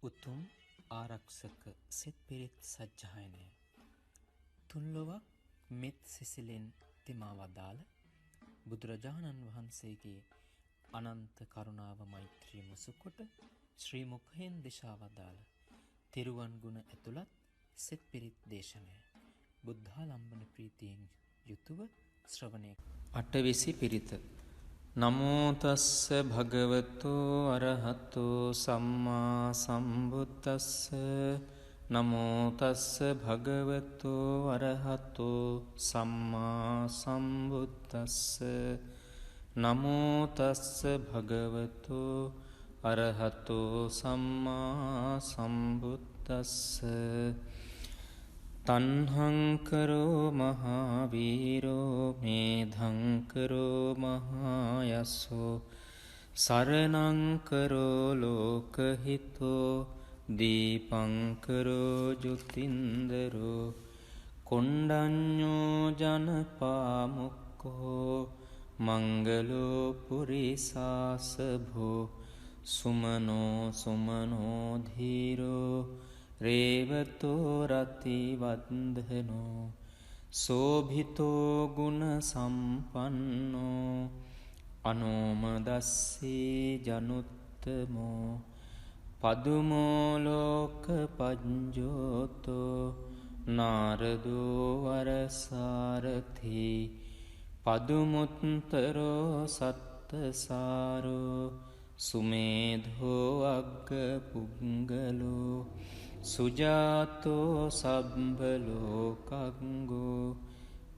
උතුම් ආරක්ෂක සිත් පිරිත් සජ්ජායනය තුන්ලොවක් මෙත් සිසිලෙන් තෙමා වදාළ බුදුරජාණන් වහන්සේගේ අනන්ත කරුණාව මෛත්‍රිය මුසුකොට ශ්‍රී මුඛයෙන් දේශා වදාළ තෙරුවන් ගුණ ඇතුළත් සිත් පිරිත් දේශනය බුද්ධාලම්බන ප්‍රීතියෙන් යුතුව ශ්‍රවණය අටවිසි පිරිත නමෝ තස්ස භගවතු අරහතෝ සම්මා සම්බුද්දස්ස නමෝ තස්ස භගවතු අරහතෝ සම්මා සම්බුද්දස්ස නමෝ තස්ස භගවතු අරහතෝ සම්මා සම්බුද්දස්ස තණ්හං කරෝ මහාවීරෝ මේධං කරෝ මහායසෝ සරණං කරෝ ලෝකහිතෝ දීපං කරෝ ජුතින්දරෝ කොණ්ඩඤ්ඤෝ ජනපාමුක්ඛෝ මංගලෝ පුරිසාසභෝ සුමනෝ සුමනෝ ධීරෝ රේවතෝ රති වන්දනෝ සෝභිතෝ ගුණ සම්පන්නෝ අනෝමදස්සී ජනුත්තමෝ පදුමෝ ලෝක පඤ්ජෝතෝ නාරදෝ වරසාරථි පදුමුත්තරෝ සත්තසාරෝ සුමේධෝ අග්ග පුංගලෝ සුජාතෝ සබ්බලෝකංගෝ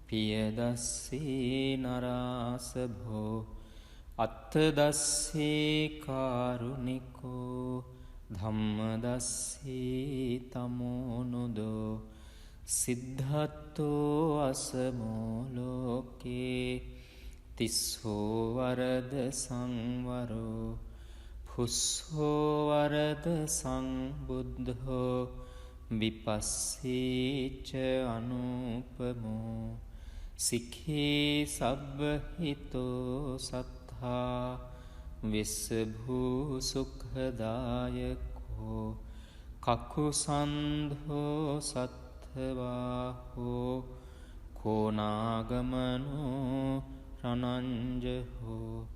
පියදස්සී නරාසභෝ අත්තදස්සී කාරුණිකෝ ධම්මදස්සී තමෝනුදෝ සිද්ධත්තෝ අසමෝ ලෝකේ තිස්සෝ වරද සංවරෝ පුස්සෝ වරද සංබුද්ධෝ විපස්සීච අනුපමෝ සික්ඛී සබ්බහිතෝ සත්තා විස්සභූ සුඛදායකෝ කකුසන්ධෝ සත්ථවාහෝ කෝනාගමනෝ රණංජහෝ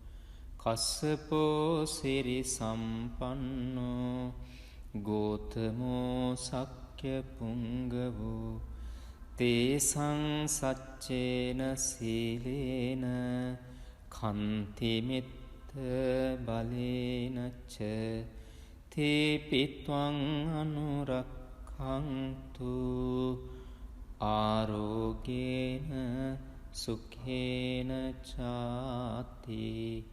කස්සපෝ සිරි සම්පන්නෝ ගෝතමෝ සක්්‍ය පුංගවෝ තේසං සච්චේන සීලේන කන්තිමිත්ත බලේනච තේපිත්වං අනුරක්ඛන්තු ආරෝගේන සුඛේන චාති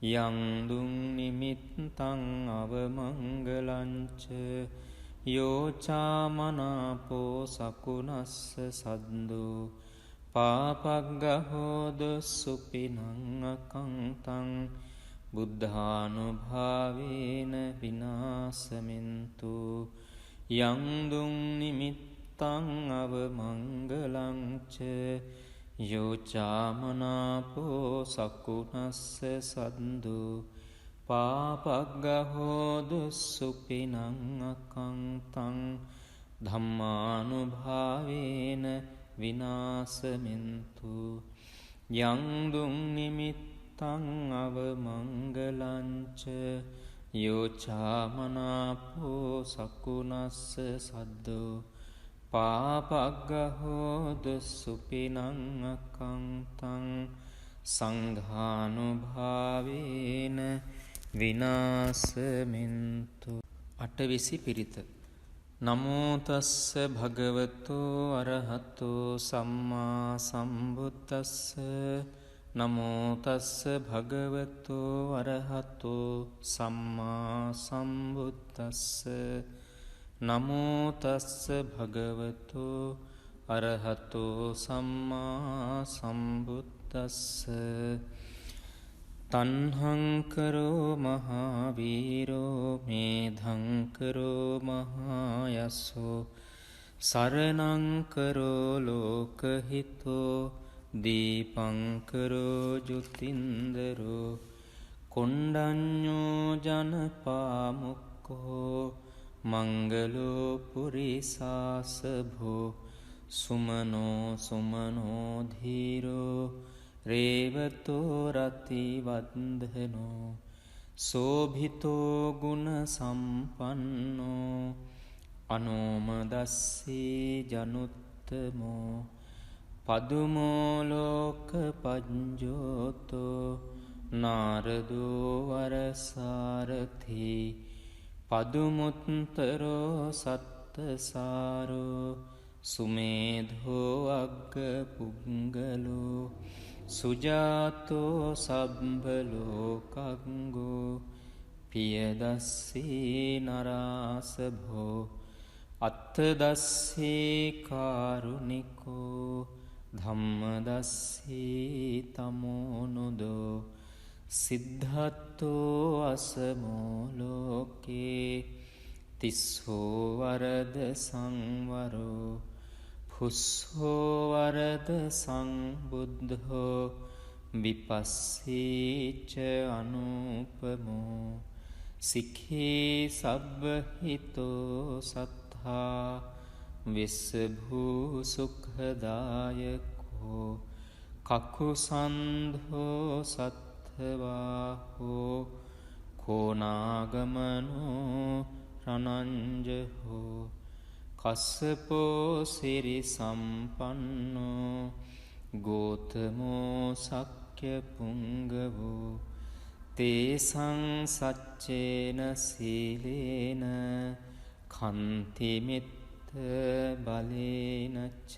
යං දුං නිමිත්තං අවමංගලංච යෝචාමනාපෝ සකුණස්ස සද්දෝ පාපග්ගහෝද සුපිනං අකංතං බුද්ධානුභාවේන විනාශමින්තු යං දුං නිමිත්තං අවමංගලංච යෝචාමනාපෝ සකුණස්ස සද්දෝ පාපග්ගහෝදු සුපිනං අකංතං ධම්මානුභාවේන විනාශමින්තු යං දුං නිමිත්තං අවමංගලංච යෝචාමනාපෝ සකුණස්ස සද්දෝ පාපග්ගහෝදු සුපිනං අකංතං සංඝානුභාවේන විනාශමින්තු අටවිසි පිරිත නමෝ තස්ස භගවතු අරහතෝ සම්මා සම්බුද්දස්ස නමෝ තස්ස භගවතු අරහතෝ සම්මා සම්බුද්දස්ස නමෝ තස්ස භගවතු අරහතෝ සම්මා සම්බුද්දස්ස තණ්හං කරෝ මහාවීරෝ මේධං කරෝ මහායසෝ සරණං කරෝ ලෝකහිතෝ දීපං කරෝ ජුතින්දරෝ කොණ්ඩඤ්ඤෝ ජනපාමුක්ඛෝ භක්ඛෝ මංගලෝ පුරිසාසභෝ සුමනෝ සුමනෝ ධීරෝ රේවතෝ රති වන්දනෝ සෝභිතෝ ගුණ සම්පන්නෝ අනෝමදස්සී ජනුත්තමෝ පදුමෝ ලෝක පඤ්ජෝතෝ නාරදෝ වරසාරථි පදුමුත්තරෝ සත්තසාරෝ සුමේධෝ අග්ග පුංගලෝ සුජාතෝ සබ්බලෝකංගෝ පියදස්සී නරාසභෝ අත්තදස්සී කාරුණිකෝ ධම්මදස්සී තමෝනුදෝ සිද්ධත්තෝ අසමෝ ලෝකේ තිස්සෝ වරද සංවරෝ පුස්සෝ වරද සංබුද්ධෝ විපස්සීච අනුපමෝ සික්ඛී සබ්බහිතෝ සත්තා විස්සභූ සුඛදායකෝ කකුසන්ධෝ සත්ථවාහෝ කෝනාගමනෝ රනංජහෝ කස්සපෝ සිරි සම්පන්නෝ ගෝතමෝ සක්්‍ය පුංගවෝ තේසං සච්චේන සීලේන කන්තිමිත්ත බලේනච්ච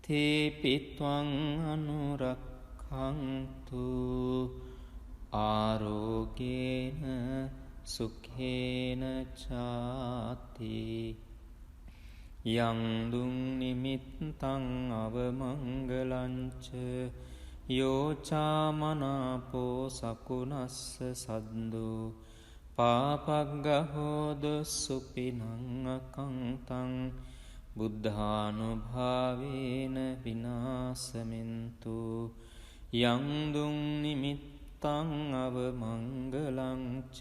තේපිත්වං අනුරක්ඛන්තු ආරෝගේන සුඛේන චාති යං දුං නිමිත්තං අවමංගලංච යෝචාමනාපෝ සකුනස්ස සද්දෝ පාපග්ගහෝද සුපිනං අකංතං බුද්ධානුභාවේන විනාසමින්තු යං දුං නිමිත්තං අවමංගලංච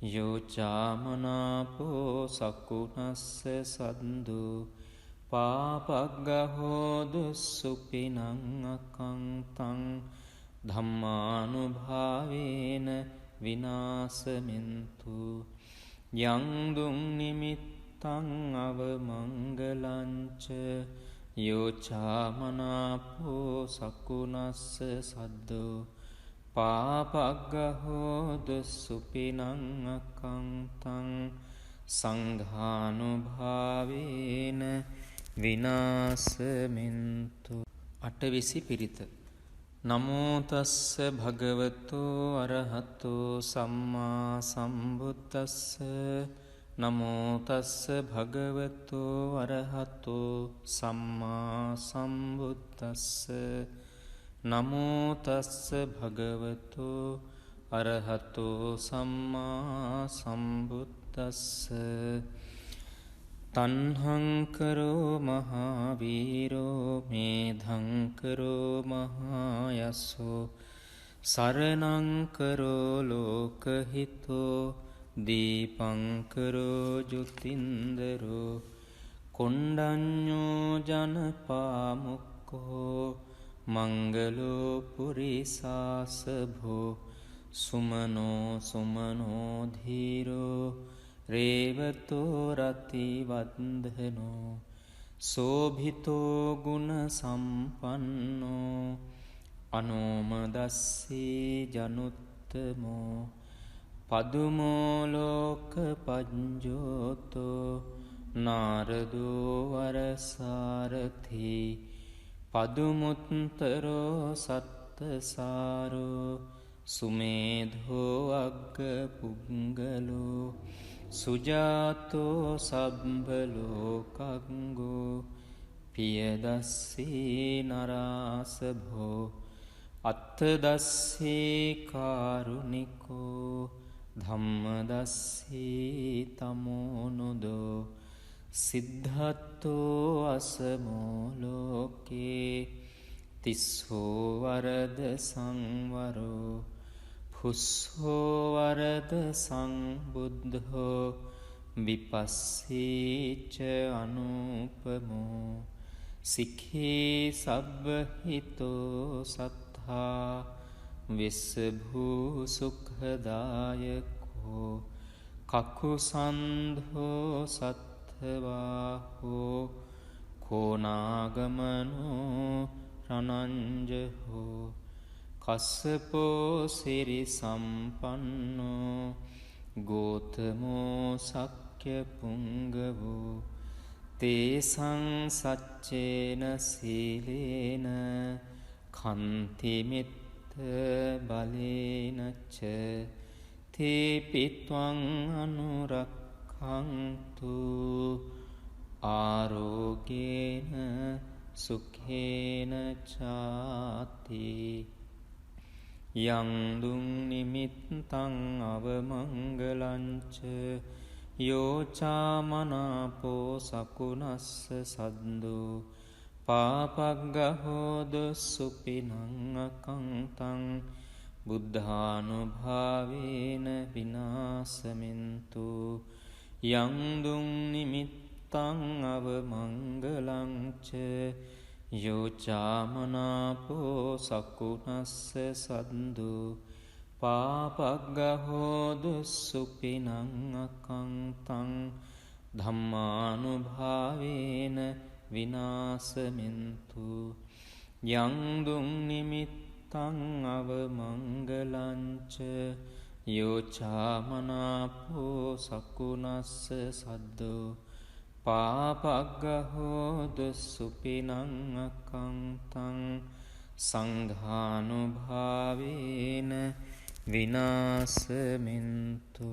යෝචාමනාපෝ සකුනස්ස සද්දෝ පාපග්ගහෝද සුපිනං අකංතං ධම්මානුභාවේන විනාසමින්තු යං දුං නිමිත්තං අවමංගලංච යෝචාමනාපෝ සකුනස්ස සද්දෝ පාපග්ගහෝද සුපිනං අකංතං සංඝානුභාවේන විනාසමින්තු අටවිසි පිරිත නමෝ තස්ස භගවතෝ අරහතෝ සම්මා සම්බුද්දස්ස නමෝ තස්ස භගවතෝ අරහතෝ සම්මා සම්බුද්දස්ස නමෝ තස්ස භගවතෝ අරහතෝ සම්මා සම්බුද්දස්ස තණ්හං කරෝ මහාවීරෝ මේධං කරෝ මහායසෝ සරණං කරෝ ලෝකහිතෝ දීපං කරෝ ජුතින්දරෝ කොණ්ඩඤ්ඤෝ ජනපාමුක්ඛෝ මංගලෝ පුරිසාසභෝ සුමනෝ සුමනෝ ධීරෝ රේවතෝ රති වන්දනෝ සෝභිතෝ ගුණ සම්පන්නෝ අනෝමදස්සී ජනුත්තමෝ පදුමෝ ලෝක පඤ්ජෝතෝ නාරදෝ වරසාරථි පදුමුත්තරෝ සත්තසාරෝ සුමේධෝ අග්ග පුංගලෝ සුජාතෝ සබ්බලෝකංගෝ පියදස්සී නරාසභෝ අත්තදස්සී කාරුණිකෝ ධම්මදස්සී තමෝනුදෝ සිද්ධත්තෝ අසමෝ ලෝකේ තිස්සෝ වරද සංවරෝ කුස්සෝ වරද සංබුද්ධෝ විපස්සීච අනුපමෝ සික්ඛී සබ්බහිතෝ සත්තා විස්සභූ සුඛදායකෝ කකුසන්ධෝ සත්ථවාහෝ කෝනාගමනෝ රනංජහෝ කස්සපෝ සිරි සම්පන්නෝ ගෝතමෝ සක්්‍ය පුංගවෝ තේසං සච්චේන සීලේන කන්තිමිත්ත බලේනච්ච තේපිත්වං අනුරක්ඛන්තු ආරෝගේන සුඛේන චාති යං දුං නිමිත්තං අවමංගලංච යෝචාමනාපෝ සකුනස්ස සද්දෝ පාපග්ගහෝද සුපිනං අකංතං බුද්ධානුභාවේන විනාසමින්තු යං දුං නිමිත්තං අවමංගලංච යෝචාමනාපෝ සකුනස්ස සද්දෝ පාපග්ගහෝද සුපිනං අකංතං ධම්මානුභාවේන විනාසමින්තු යං දුං නිමිත්තං අවමංගලංච යෝචාමනාපෝ සකුනස්ස සද්දෝ පාපග්ගහෝද සුපිනං අකංතං සංඝානුභාවේන විනාසමින්තු